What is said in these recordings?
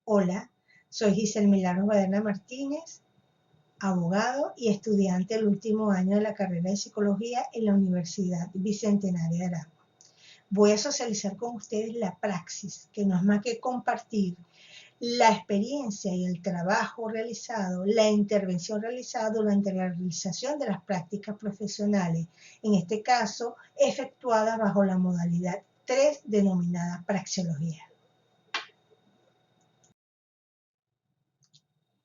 Hola, soy Giselle Milagros Baderna Martínez, abogado y estudiante del último año de la carrera de Psicología en la Universidad Bicentenaria de Aragua. Voy a socializar con ustedes la praxis, que no es más que compartir la experiencia y el trabajo realizado, la intervención realizada durante la realización de las prácticas profesionales, en este caso efectuadas bajo la modalidad 3 denominada praxeología.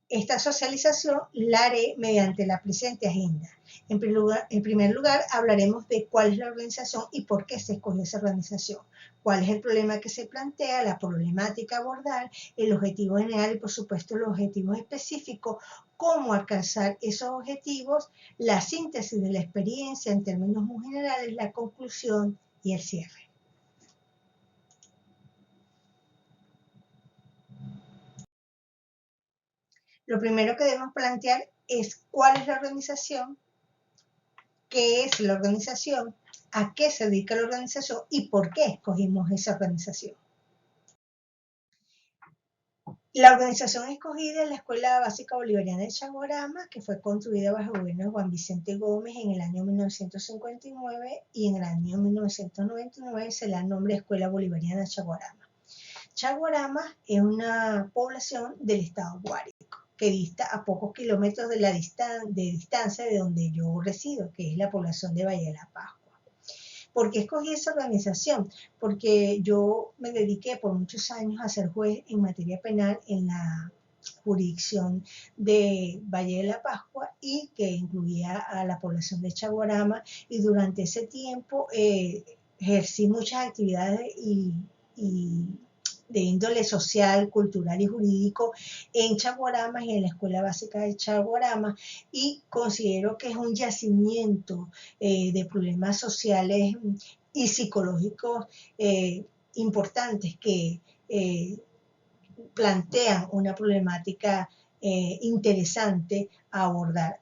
Esta socialización la haré mediante la presente agenda. En primer lugar, hablaremos de cuál es la organización y por qué se escogió esa organización, cuál es el problema que se plantea, la problemática a abordar, el objetivo general y, por supuesto, los objetivos específicos, cómo alcanzar esos objetivos, la síntesis de la experiencia en términos muy generales, la conclusión y el cierre. Lo primero que debemos plantear es cuál es la organización, qué es la organización, a qué se dedica la organización y por qué escogimos esa organización. La organización escogida es la Escuela Básica Bolivariana de Chaguarama, que fue construida bajo el gobierno de Juan Vicente Gómez en el año 1959 y en el año 1999 se le da el nombre de Escuela Bolivariana de Chaguarama. Chaguarama es una población del estado Guárico, que dista a pocos kilómetros de distancia de donde yo resido, que es la población de Valle de la Pascua. ¿Por qué escogí esa organización? Porque yo me dediqué por muchos años a ser juez en materia penal en la jurisdicción de Valle de la Pascua y que incluía a la población de Chaguarama, y durante ese tiempo ejercí muchas actividades y de índole social, cultural y jurídico en Chaguarama y en la Escuela Básica de Chaguarama, y considero que es un yacimiento de problemas sociales y psicológicos importantes que plantean una problemática interesante a abordar.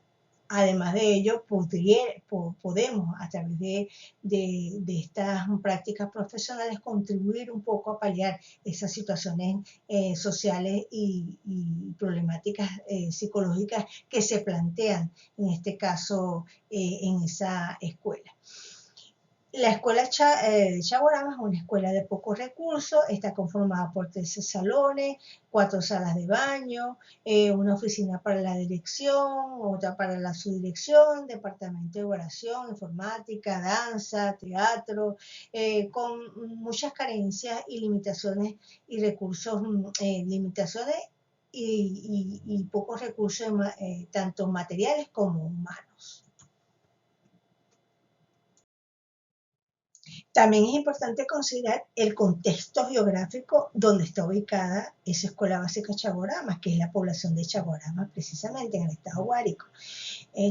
Además de ello, podemos, a través de estas prácticas profesionales, contribuir un poco a paliar esas situaciones sociales y problemáticas psicológicas que se plantean, en este caso, en esa escuela. La escuela de Chaguarama es una escuela de pocos recursos, está conformada por 13 salones, 4 salas de baño, una oficina para la dirección, otra para la subdirección, departamento de oración, informática, danza, teatro, con muchas carencias y limitaciones y recursos, limitaciones y pocos recursos, tanto materiales como humanos. También es importante considerar el contexto geográfico donde está ubicada esa Escuela Básica Chaguarama, que es la población de Chaguarama, precisamente en el estado Guárico.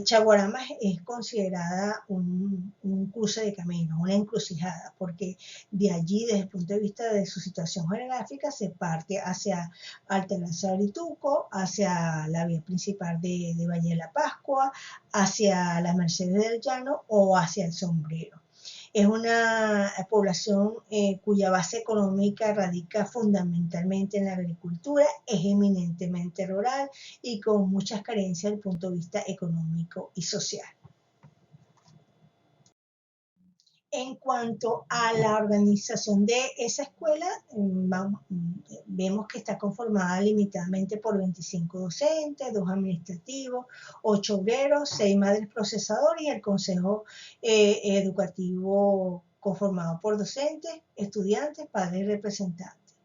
Chaguarama es considerada un cruce de caminos, una encrucijada, porque de allí, desde el punto de vista de su situación geográfica, se parte hacia Altagracia de Orituco, hacia la vía principal de Valle de la Pascua, hacia las Mercedes del Llano o hacia el Sombrero. Es una población cuya base económica radica fundamentalmente en la agricultura, es eminentemente rural y con muchas carencias desde el punto de vista económico y social. En cuanto a la organización de esa escuela, vemos que está conformada limitadamente por 25 docentes, 2 administrativos, 8 obreros, 6 madres procesadoras y el consejo educativo conformado por docentes, estudiantes, padres y representantes.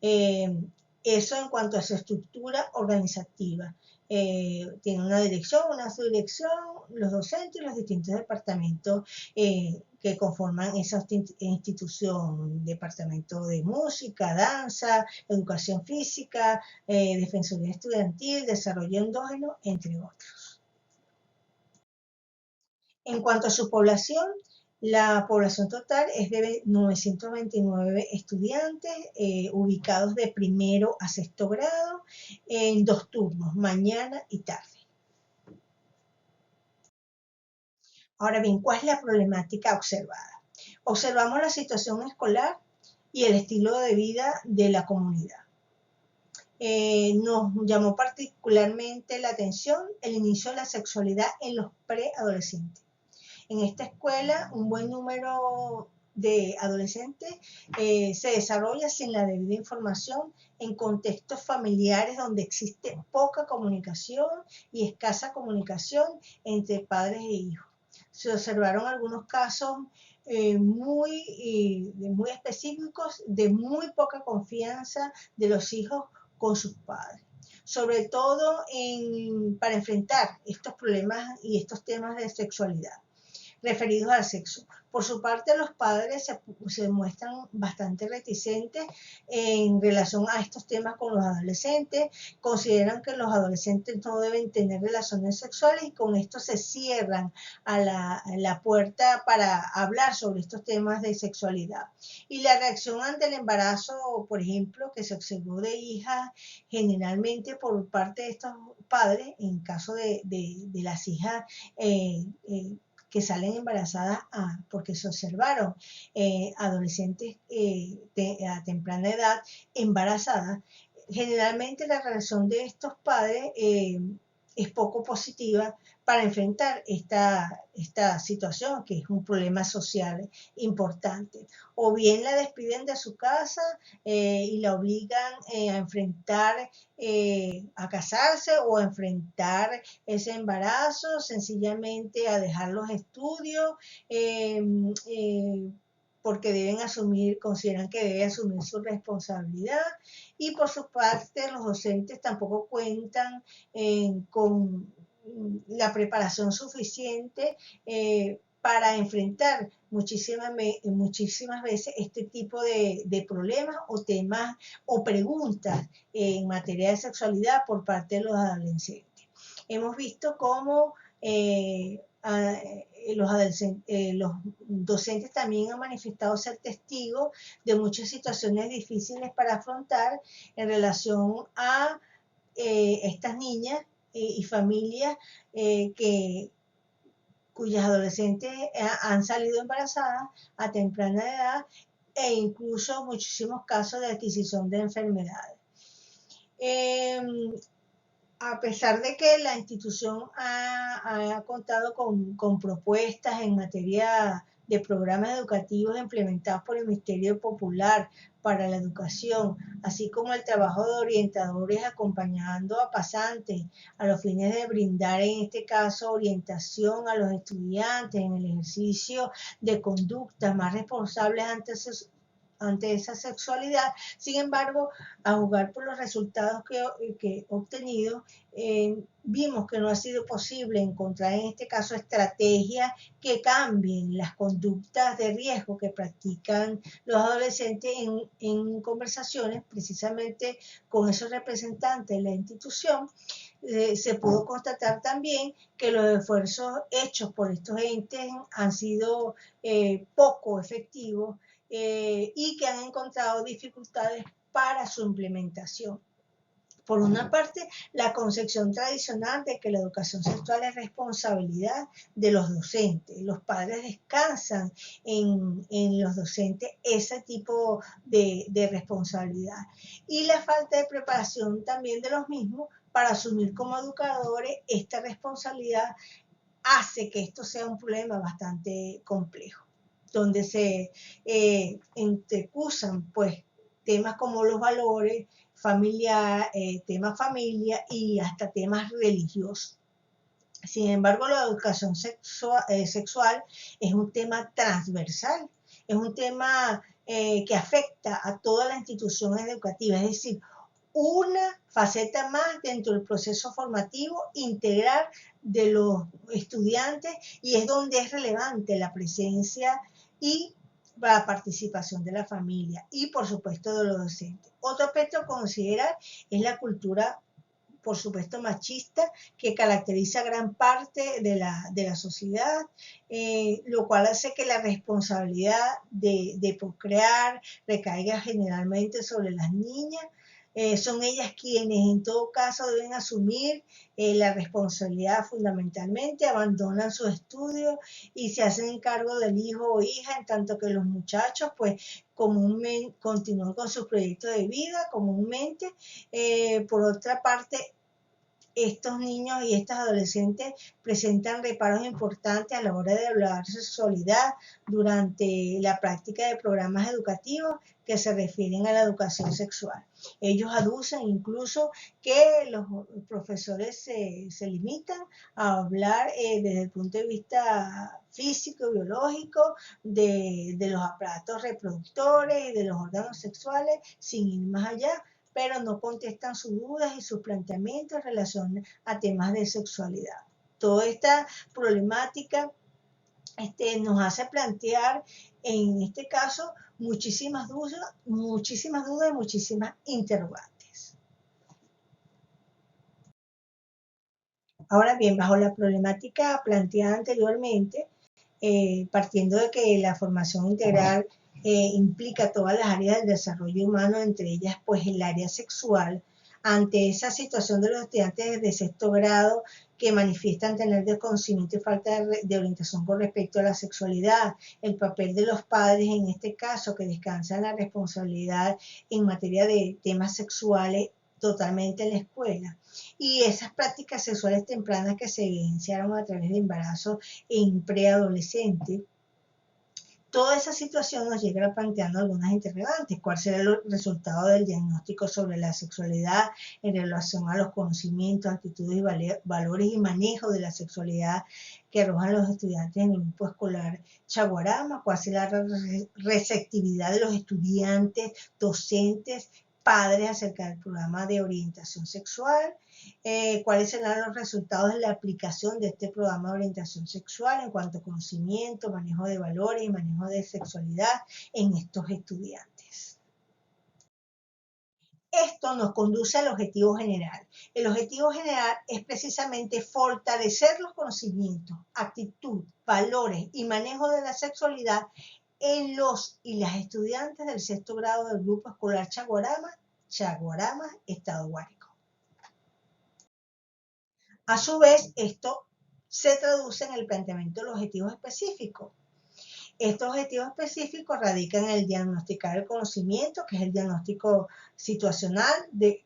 Eso en cuanto a su estructura organizativa. Tiene una dirección, una subdirección, los docentes y los distintos departamentos que conforman esa institución: departamento de música, danza, educación física, defensoría estudiantil, desarrollo endógeno, entre otros. En cuanto a su población, la población total es de 929 estudiantes ubicados de primero a sexto grado en 2 turnos, mañana y tarde. Ahora bien, ¿cuál es la problemática observada? Observamos la situación escolar y el estilo de vida de la comunidad. nos llamó particularmente la atención el inicio de la sexualidad en los preadolescentes. En esta escuela, un buen número de adolescentes se desarrolla sin la debida información en contextos familiares donde existe poca comunicación y escasa comunicación entre padres e hijos. Se observaron algunos casos muy específicos de muy poca confianza de los hijos con sus padres, sobre todo para enfrentar estos problemas y estos temas de sexualidad referidos al sexo. Por su parte, los padres se muestran bastante reticentes en relación a estos temas con los adolescentes, consideran que los adolescentes no deben tener relaciones sexuales y con esto se cierran a la puerta para hablar sobre estos temas de sexualidad. Y la reacción ante el embarazo, por ejemplo, que se observó de hijas, generalmente por parte de estos padres, en caso de las hijas que salen embarazadas porque se observaron adolescentes a temprana edad embarazadas, generalmente la relación de estos padres es poco positiva para enfrentar esta situación, que es un problema social importante. O bien la despiden de su casa y la obligan a enfrentar, a casarse o a enfrentar ese embarazo, sencillamente a dejar los estudios, eh, eh, porque consideran que deben asumir su responsabilidad, y por su parte los docentes tampoco cuentan con la preparación suficiente para enfrentar muchísimas veces este tipo de problemas o temas o preguntas en materia de sexualidad por parte de los adolescentes. Hemos visto cómo los docentes también han manifestado ser testigos de muchas situaciones difíciles para afrontar en relación a estas niñas y familias cuyas adolescentes han salido embarazadas a temprana edad e incluso muchísimos casos de adquisición de enfermedades. A pesar de que la institución ha contado con propuestas en materia de programas educativos implementados por el Ministerio Popular para la Educación, así como el trabajo de orientadores acompañando a pasantes a los fines de brindar, en este caso, orientación a los estudiantes en el ejercicio de conductas más responsables ante esa sexualidad. Sin embargo, a jugar por los resultados que he obtenido, vimos que no ha sido posible encontrar en este caso estrategias que cambien las conductas de riesgo que practican los adolescentes en conversaciones precisamente con esos representantes de la institución. Se pudo constatar también que los esfuerzos hechos por estos entes han sido poco efectivos y que han encontrado dificultades para su implementación. Por una parte, la concepción tradicional de que la educación sexual es responsabilidad de los docentes. Los padres descansan en los docentes ese tipo de responsabilidad. Y la falta de preparación también de los mismos para asumir como educadores esta responsabilidad hace que esto sea un problema bastante complejo, donde se entrecruzan pues temas como los valores familiar, temas familia y hasta temas religiosos. Sin embargo, la educación sexual es un tema transversal, es un tema que afecta a toda la institución educativa, es decir, una faceta más dentro del proceso formativo integral de los estudiantes, y es donde es relevante la presencia y la participación de la familia y por supuesto de los docentes. Otro aspecto a considerar es la cultura, por supuesto, machista, que caracteriza gran parte de la sociedad, lo cual hace que la responsabilidad de procrear recaiga generalmente sobre las niñas, Son ellas quienes en todo caso deben asumir la responsabilidad fundamentalmente, abandonan su estudio y se hacen cargo del hijo o hija, en tanto que los muchachos pues comúnmente continúan con sus proyectos de vida comúnmente. Por otra parte, estos niños y estas adolescentes presentan reparos importantes a la hora de hablar de sexualidad durante la práctica de programas educativos que se refieren a la educación sexual. Ellos aducen incluso que los profesores se limitan a hablar desde el punto de vista físico, biológico, de los aparatos reproductores y de los órganos sexuales, sin ir más allá, pero no contestan sus dudas y sus planteamientos en relación a temas de sexualidad. Toda esta problemática nos hace plantear, en este caso, muchísimas dudas y muchísimas interrogantes. Ahora bien, bajo la problemática planteada anteriormente, partiendo de que la formación integral implica todas las áreas del desarrollo humano, entre ellas pues el área sexual, ante esa situación de los estudiantes de sexto grado que manifiestan tener desconocimiento y falta de orientación con respecto a la sexualidad, el papel de los padres en este caso, que descansan la responsabilidad en materia de temas sexuales totalmente en la escuela, y esas prácticas sexuales tempranas que se evidenciaron a través de embarazo en preadolescente. Toda esa situación nos llega planteando algunas interrogantes. ¿Cuál será el resultado del diagnóstico sobre la sexualidad en relación a los conocimientos, actitudes y valores y manejo de la sexualidad que arrojan los estudiantes en el grupo escolar Chaguarama? ¿Cuál será la receptividad de los estudiantes, docentes, padres acerca del programa de orientación sexual? ¿Cuáles serán los resultados de la aplicación de este programa de orientación sexual en cuanto a conocimiento, manejo de valores y manejo de sexualidad en estos estudiantes? Esto nos conduce al objetivo general. El objetivo general es precisamente fortalecer los conocimientos, actitud, valores y manejo de la sexualidad en los y las estudiantes del sexto grado del grupo escolar Chaguarama, Estado Guárico. A su vez, esto se traduce en el planteamiento de los objetivos específicos. Estos objetivos específicos radican en el diagnosticar el conocimiento, que es el diagnóstico situacional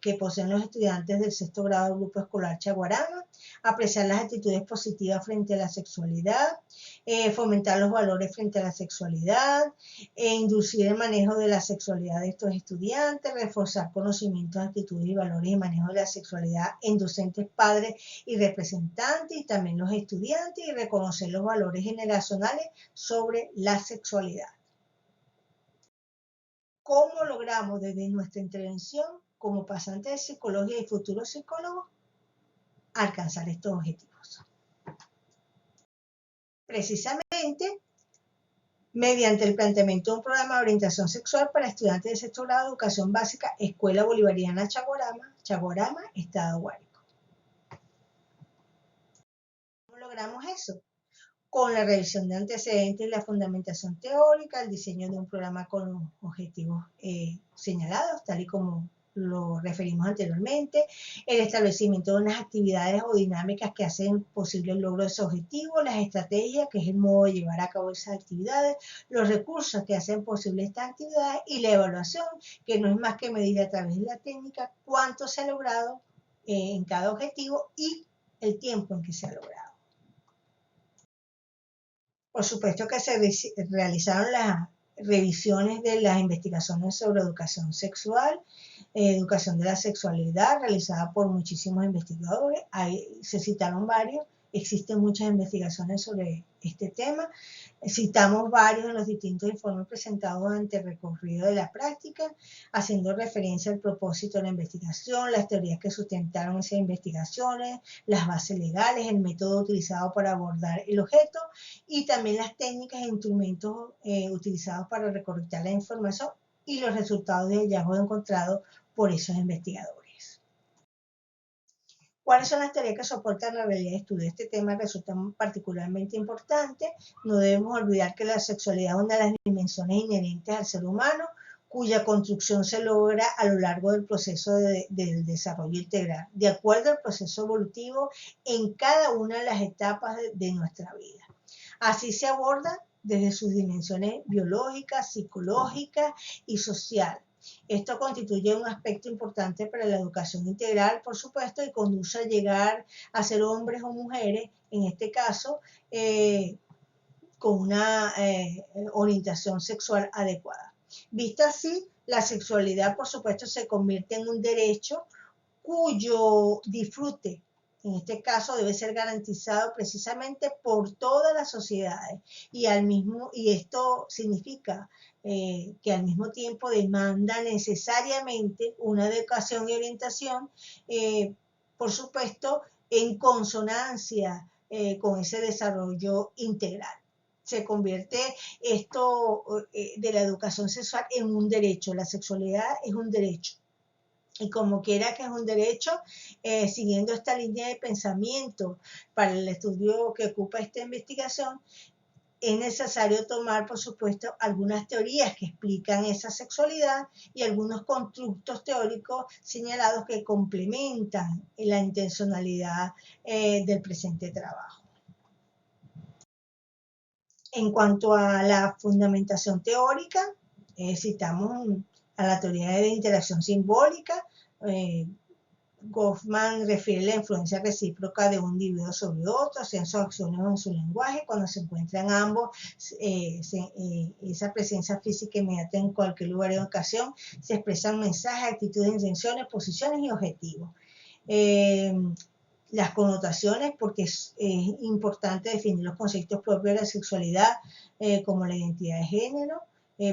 que poseen los estudiantes del sexto grado del grupo escolar Chaguarama, apreciar las actitudes positivas frente a la sexualidad, fomentar los valores frente a la sexualidad, inducir el manejo de la sexualidad de estos estudiantes, reforzar conocimientos, actitudes y valores y manejo de la sexualidad en docentes, padres y representantes y también los estudiantes, y reconocer los valores generacionales sobre la sexualidad. ¿Cómo logramos desde nuestra intervención como pasantes de psicología y futuros psicólogos alcanzar estos objetivos? Precisamente mediante el planteamiento de un programa de orientación sexual para estudiantes de sexto grado de educación básica, Escuela Bolivariana Chaguarama, Estado Guárico. ¿Cómo logramos eso? Con la revisión de antecedentes y la fundamentación teórica, el diseño de un programa con los objetivos señalados, tal y como lo referimos anteriormente, el establecimiento de unas actividades o dinámicas que hacen posible el logro de ese objetivo, las estrategias, que es el modo de llevar a cabo esas actividades, los recursos que hacen posible estas actividades y la evaluación, que no es más que medir a través de la técnica cuánto se ha logrado en cada objetivo y el tiempo en que se ha logrado. Por supuesto que se realizaron las revisiones de las investigaciones sobre educación sexual, educación de la sexualidad, realizada por muchísimos investigadores. Ahí se citaron varios, existen muchas investigaciones sobre este tema. Citamos varios en los distintos informes presentados ante el recorrido de la práctica, haciendo referencia al propósito de la investigación, las teorías que sustentaron esas investigaciones, las bases legales, el método utilizado para abordar el objeto y también las técnicas e instrumentos utilizados para recolectar la información y los resultados de hallazgos encontrados por esos investigadores. ¿Cuáles son las teorías que soportan la realidad de estudio? Este tema resulta particularmente importante. No debemos olvidar que la sexualidad es una de las dimensiones inherentes al ser humano, cuya construcción se logra a lo largo del proceso del desarrollo integral, de acuerdo al proceso evolutivo en cada una de las etapas de nuestra vida. Así se aborda desde sus dimensiones biológicas, psicológicas y social. Esto constituye un aspecto importante para la educación integral, por supuesto, y conduce a llegar a ser hombres o mujeres, en este caso, con una orientación sexual adecuada. Vista así, la sexualidad, por supuesto, se convierte en un derecho cuyo disfrute, en este caso, debe ser garantizado precisamente por todas las sociedades. Y esto significa que al mismo tiempo demanda necesariamente una educación y orientación, por supuesto, en consonancia con ese desarrollo integral. Se convierte esto de la educación sexual en un derecho. La sexualidad es un derecho. Y como quiera que es un derecho, siguiendo esta línea de pensamiento para el estudio que ocupa esta investigación, es necesario tomar, por supuesto, algunas teorías que explican esa sexualidad y algunos constructos teóricos señalados que complementan la intencionalidad del presente trabajo. En cuanto a la fundamentación teórica, citamos a la teoría de interacción simbólica. Goffman refiere la influencia recíproca de un individuo sobre otro, en sus acciones o en su lenguaje. Cuando se encuentran ambos, esa presencia física inmediata en cualquier lugar y ocasión, se expresan mensajes, actitudes, intenciones, posiciones y objetivos. Las connotaciones, porque es importante definir los conceptos propios de la sexualidad, como la identidad de género,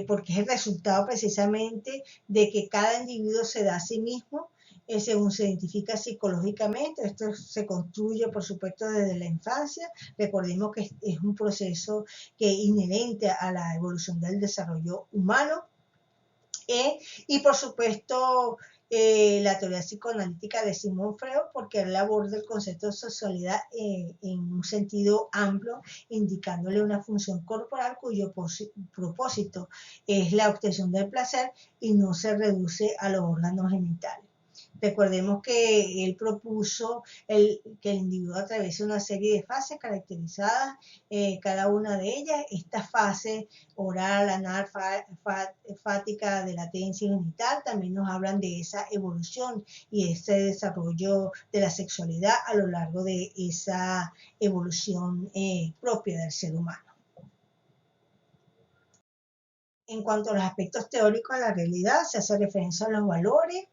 porque es el resultado precisamente de que cada individuo se da a sí mismo según se identifica psicológicamente. Esto se construye, por supuesto, desde la infancia. Recordemos que es un proceso que es inherente a la evolución del desarrollo humano. Y, por supuesto, la teoría psicoanalítica de Sigmund Freud, porque él aborda el concepto de sexualidad en un sentido amplio, indicándole una función corporal cuyo propósito es la obtención del placer y no se reduce a los órganos genitales. Recordemos que él propuso que el individuo atraviese una serie de fases caracterizadas, cada una de ellas. Esta fase oral, anal, fática, de latencia genital, también nos hablan de esa evolución y ese desarrollo de la sexualidad a lo largo de esa evolución propia del ser humano. En cuanto a los aspectos teóricos de la realidad, se hace referencia a los valores,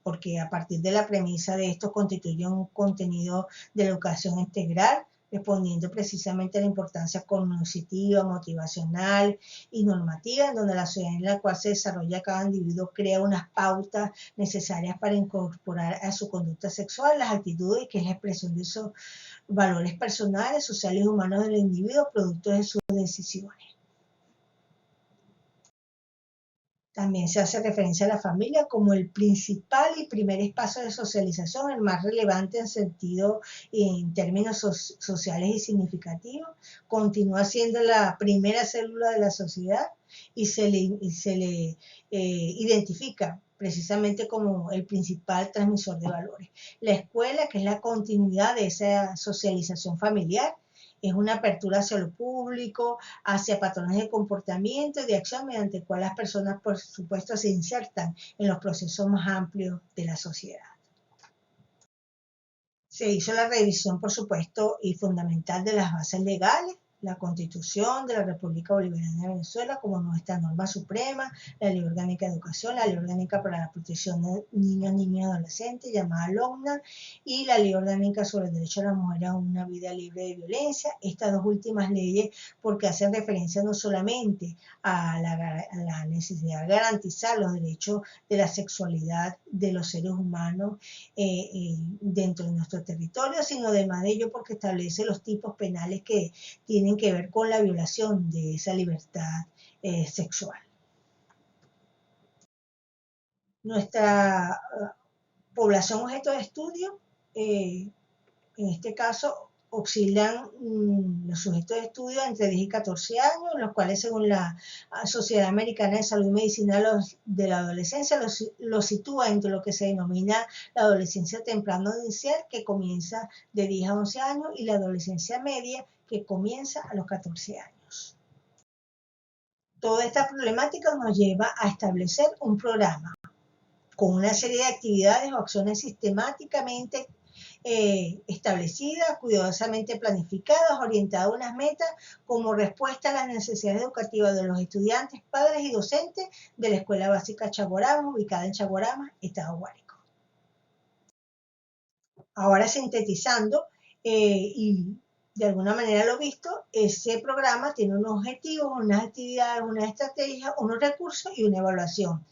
porque a partir de la premisa de esto constituye un contenido de la educación integral, respondiendo precisamente a la importancia cognitiva, motivacional y normativa, en donde la sociedad en la cual se desarrolla cada individuo crea unas pautas necesarias para incorporar a su conducta sexual las actitudes, que es la expresión de esos valores personales, sociales y humanos del individuo, producto de sus decisiones. También se hace referencia a la familia como el principal y primer espacio de socialización, el más relevante en términos sociales y significativos. Continúa siendo la primera célula de la sociedad y se le identifica precisamente como el principal transmisor de valores. La escuela, que es la continuidad de esa socialización familiar, es una apertura hacia lo público, hacia patrones de comportamiento y de acción mediante el cual las personas, por supuesto, se insertan en los procesos más amplios de la sociedad. Se hizo la revisión, por supuesto, y fundamental de las bases legales, la Constitución de la República Bolivariana de Venezuela como nuestra norma suprema, la Ley Orgánica de Educación, la Ley Orgánica para la Protección de Niños, Niñas y Adolescentes, llamada LOGNA, y la Ley Orgánica sobre el Derecho de la Mujer a una Vida Libre de Violencia. Estas dos últimas leyes, porque hacen referencia no solamente a la necesidad de garantizar los derechos de la sexualidad de los seres humanos dentro de nuestro territorio, sino además de ello porque establece los tipos penales que tienen que ver con la violación de esa libertad sexual. Nuestra población objeto de estudio, en este caso, oscilan los sujetos de estudio entre 10 y 14 años, los cuales según la Sociedad Americana de Salud y Medicina de la Adolescencia los sitúa entre lo que se denomina la adolescencia temprano inicial, que comienza de 10 a 11 años, y la adolescencia media, que comienza a los 14 años. Toda esta problemática nos lleva a establecer un programa con una serie de actividades o acciones sistemáticamente establecidas, cuidadosamente planificadas, orientadas a unas metas como respuesta a las necesidades educativas de los estudiantes, padres y docentes de la Escuela Básica Chaguarama, ubicada en Chaguarama, Estado Guárico. Ahora sintetizando y de alguna manera lo visto, ese programa tiene unos objetivos, unas actividades, unas estrategias, unos recursos y una evaluación.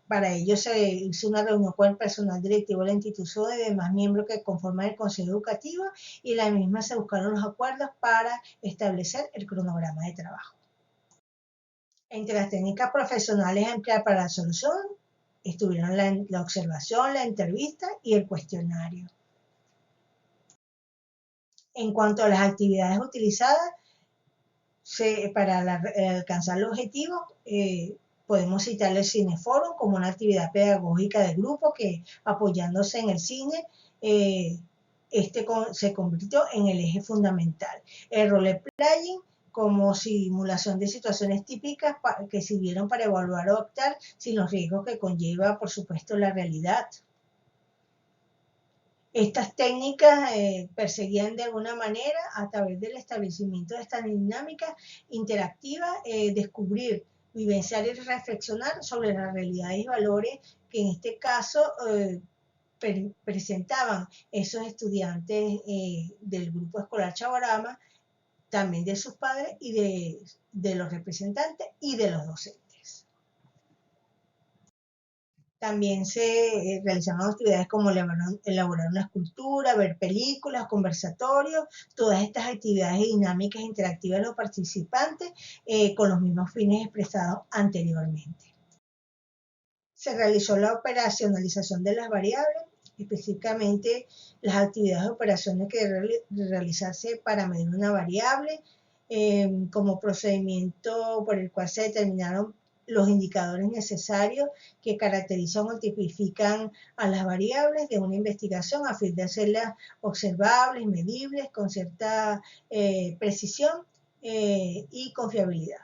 Para ello se hizo una reunión con el personal directivo de la institución y demás miembros que conforman el consejo educativo, y en la misma se buscaron los acuerdos para establecer el cronograma de trabajo. Entre las técnicas profesionales empleadas para la solución estuvieron la observación, la entrevista y el cuestionario. En cuanto a las actividades utilizadas para alcanzar los objetivos, podemos citar el Cineforum como una actividad pedagógica de grupo que, apoyándose en el cine, se convirtió en el eje fundamental. El role-playing como simulación de situaciones típicas que sirvieron para evaluar o optar sin los riesgos que conlleva, por supuesto, la realidad. Estas técnicas perseguían de alguna manera, a través del establecimiento de esta dinámica interactiva, descubrir, vivenciar y reflexionar sobre las realidades y valores que en este caso presentaban esos estudiantes del grupo escolar Chaguarama, también de sus padres y de los representantes y de los docentes. También se realizaron actividades como elaborar una escultura, ver películas, conversatorios, todas estas actividades dinámicas e interactivas de los participantes con los mismos fines expresados anteriormente. Se realizó la operacionalización de las variables, específicamente las actividades de operaciones que deben realizarse para medir una variable, como procedimiento por el cual se determinaron los indicadores necesarios que caracterizan o tipifican a las variables de una investigación a fin de hacerlas observables, medibles, con cierta precisión y confiabilidad.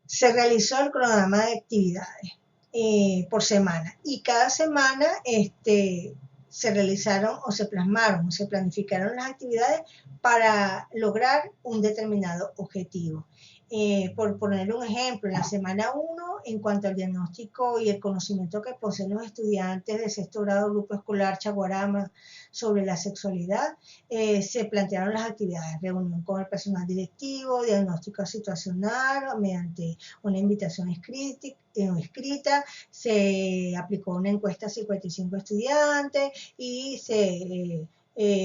Se realizó el cronograma de actividades por semana, y cada semana se realizaron o se plasmaron o se planificaron las actividades para lograr un determinado objetivo. Por poner un ejemplo, en la semana 1, en cuanto al diagnóstico y el conocimiento que poseen los estudiantes de sexto grado Grupo Escolar Chaguarama sobre la sexualidad, se plantearon las actividades: reunión con el personal directivo, diagnóstico situacional mediante una invitación escrita, se aplicó una encuesta a 55 estudiantes y se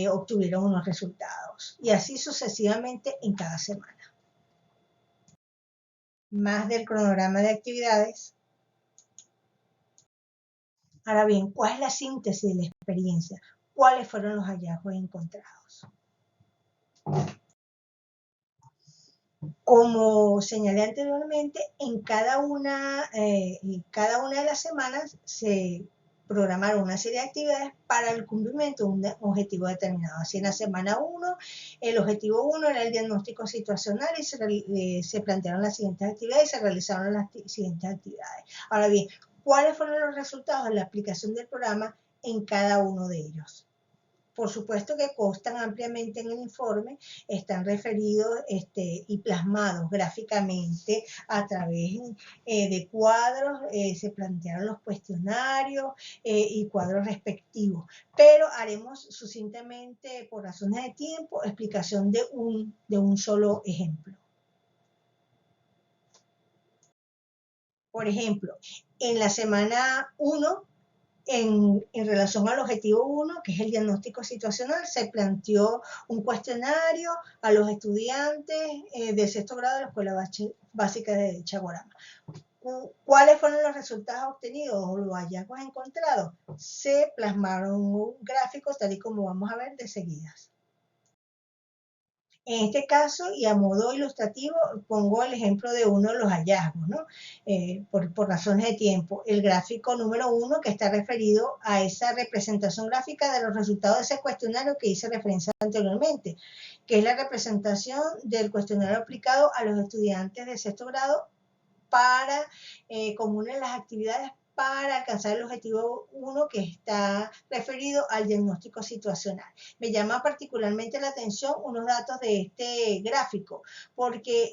obtuvieron unos resultados, y así sucesivamente en cada semana. Más del cronograma de actividades. Ahora bien, ¿cuál es la síntesis de la experiencia? ¿Cuáles fueron los hallazgos encontrados? Como señalé anteriormente, en cada una de las semanas se programaron una serie de actividades para el cumplimiento de un objetivo determinado. Así, en la semana 1, el objetivo 1 era el diagnóstico situacional, y se plantearon las siguientes actividades y se realizaron las siguientes actividades. Ahora bien, ¿cuáles fueron los resultados de la aplicación del programa en cada uno de ellos? Por supuesto que constan ampliamente en el informe, están referidos y plasmados gráficamente a través de cuadros, se plantearon los cuestionarios y cuadros respectivos, pero haremos sucintamente, por razones de tiempo, explicación de un solo ejemplo. Por ejemplo, en la semana 1, en relación al objetivo 1, que es el diagnóstico situacional, se planteó un cuestionario a los estudiantes de sexto grado de la Escuela Básica de Chaguarama. ¿Cuáles fueron los resultados obtenidos o los hallazgos encontrados? Se plasmaron gráficos tal y como vamos a ver de seguidas. En este caso, y a modo ilustrativo, pongo el ejemplo de uno de los hallazgos, ¿no? Por razones de tiempo. El gráfico número 1, que está referido a esa representación gráfica de los resultados de ese cuestionario que hice referencia anteriormente, que es la representación del cuestionario aplicado a los estudiantes de sexto grado para comunes las actividades para alcanzar el objetivo 1 que está referido al diagnóstico situacional. Me llama particularmente la atención unos datos de este gráfico, porque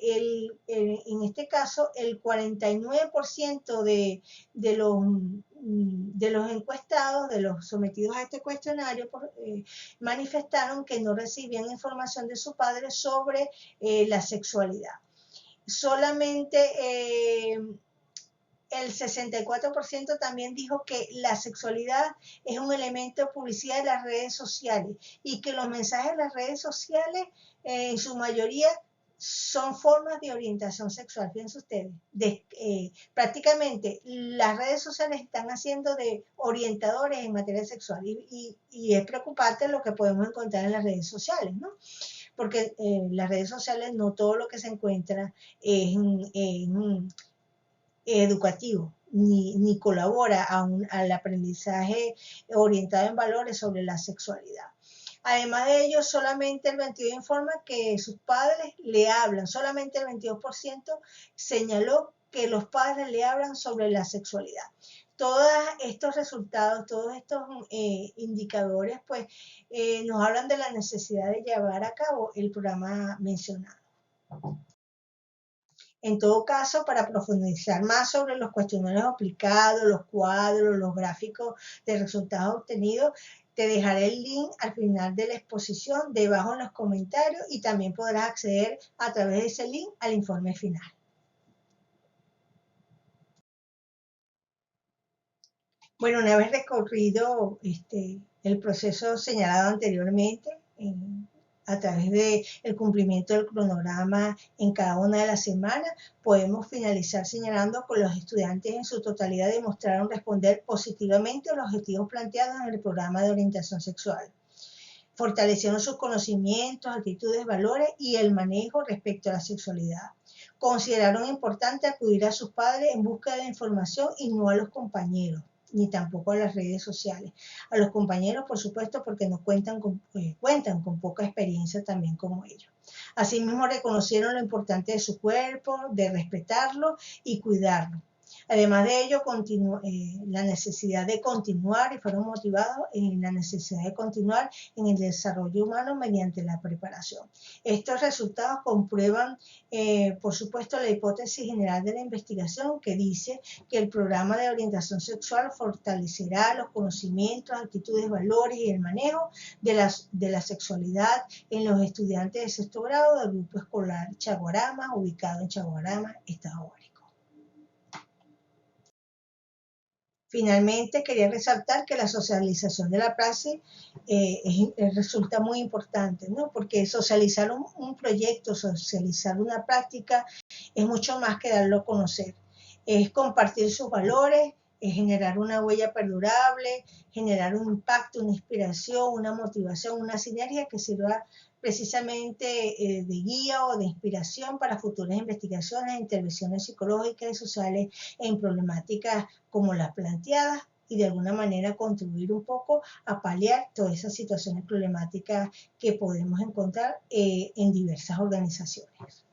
en este caso el 49% de los encuestados, de los sometidos a este cuestionario, manifestaron que no recibían información de su padre sobre la sexualidad. Solamente el 64% también dijo que la sexualidad es un elemento de publicidad de las redes sociales y que los mensajes de las redes sociales en su mayoría son formas de orientación sexual. Fíjense ustedes, prácticamente las redes sociales están haciendo de orientadores en materia sexual y es preocupante lo que podemos encontrar en las redes sociales, ¿no? Porque las redes sociales no todo lo que se encuentra es educativo, ni colabora al aprendizaje orientado en valores sobre la sexualidad. Además de ello, solamente el 22% informa que sus padres le hablan, solamente el 22% señaló que los padres le hablan sobre la sexualidad. Todos estos resultados, todos estos indicadores, pues nos hablan de la necesidad de llevar a cabo el programa mencionado. En todo caso, para profundizar más sobre los cuestionarios aplicados, los cuadros, los gráficos de resultados obtenidos, te dejaré el link al final de la exposición, debajo en los comentarios, y también podrás acceder a través de ese link al informe final. Bueno, una vez recorrido el proceso señalado anteriormente, a través del cumplimiento del cronograma en cada una de las semanas, podemos finalizar señalando que los estudiantes en su totalidad demostraron responder positivamente a los objetivos planteados en el programa de orientación sexual. Fortalecieron sus conocimientos, actitudes, valores y el manejo respecto a la sexualidad. Consideraron importante acudir a sus padres en busca de información y no a los compañeros, ni tampoco a las redes sociales. A los compañeros, por supuesto, porque no cuentan con poca experiencia también como ellos. Asimismo, reconocieron lo importante de su cuerpo, de respetarlo y cuidarlo. Además de ello, la necesidad de continuar y fueron motivados en la necesidad de continuar en el desarrollo humano mediante la preparación. Estos resultados comprueban, por supuesto, la hipótesis general de la investigación que dice que el programa de orientación sexual fortalecerá los conocimientos, actitudes, valores y el manejo de la sexualidad en los estudiantes de sexto grado del grupo escolar Chaguarama, ubicado en Chaguarama, Estado Guárico. Finalmente, quería resaltar que la socialización de la praxis resulta muy importante, ¿no? Porque socializar un proyecto, socializar una práctica es mucho más que darlo a conocer. Es compartir sus valores, es generar una huella perdurable, generar un impacto, una inspiración, una motivación, una sinergia que sirva precisamente de guía o de inspiración para futuras investigaciones, intervenciones psicológicas y sociales en problemáticas como las planteadas y de alguna manera contribuir un poco a paliar todas esas situaciones problemáticas que podemos encontrar en diversas organizaciones.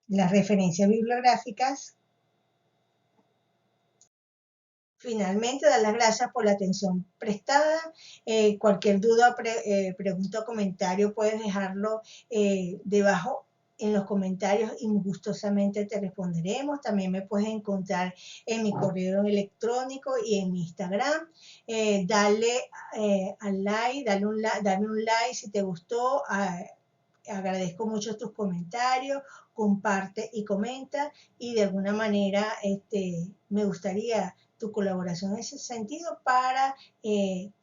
Las referencias bibliográficas. Finalmente, dar las gracias por la atención prestada. Cualquier duda, pregunta o comentario puedes dejarlo debajo en los comentarios y gustosamente te responderemos. También me puedes encontrar en mi correo electrónico y en mi Instagram. Dale al like, dame un like si te gustó. Agradezco mucho tus comentarios, comparte y comenta, y de alguna manera me gustaría tu colaboración en ese sentido para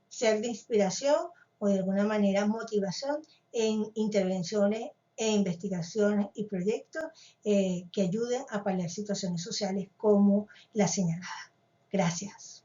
ser de inspiración o de alguna manera motivación en intervenciones e investigaciones y proyectos que ayuden a paliar situaciones sociales como la señalada. Gracias.